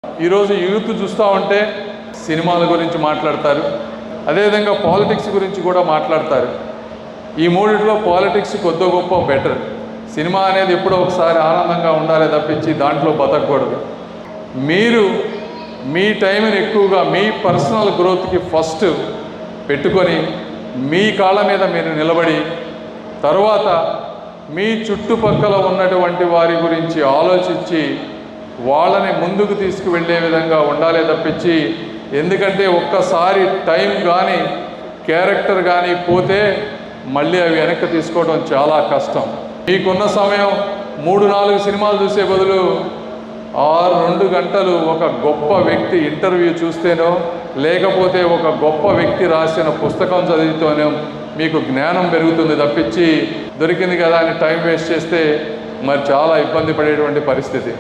ఈరోజు యూత్ చూస్తూ ఉంటే సినిమాల గురించి మాట్లాడతారు, అదేవిధంగా పాలిటిక్స్ గురించి కూడా మాట్లాడతారు. ఈ మూడిట్లో పాలిటిక్స్ కొద్ది గొప్ప బెటర్. సినిమా అనేది ఎప్పుడో ఒకసారి ఆనందంగా ఉండాలి తప్పించి దాంట్లో బతకూడదు. మీరు మీ టైంని ఎక్కువగా మీ పర్సనల్ గ్రోత్కి ఫస్ట్ పెట్టుకొని మీ కాళ్ళ మీద మీరు నిలబడి తర్వాత మీ చుట్టుపక్కల ఉన్నటువంటి వారి గురించి ఆలోచించి వాళ్ళని ముందుకు తీసుకువెళ్ళే విధంగా ఉండాలి తప్పించి, ఎందుకంటే ఒక్కసారి టైం కానీ క్యారెక్టర్ కానీ పోతే మళ్ళీ అవి వెనక్కి తీసుకోవడం చాలా కష్టం. మీకున్న సమయం 3-4 సినిమాలు చూసే బదులు 6-2 గంటలు ఒక గొప్ప వ్యక్తి ఇంటర్వ్యూ చూస్తేనో లేకపోతే ఒక గొప్ప వ్యక్తి రాసిన పుస్తకం చదివితేనో మీకు జ్ఞానం పెరుగుతుంది తప్పించి దొరికింది కదా అని టైం వేస్ట్ చేస్తే మరి చాలా ఇబ్బంది పడేటువంటి పరిస్థితి.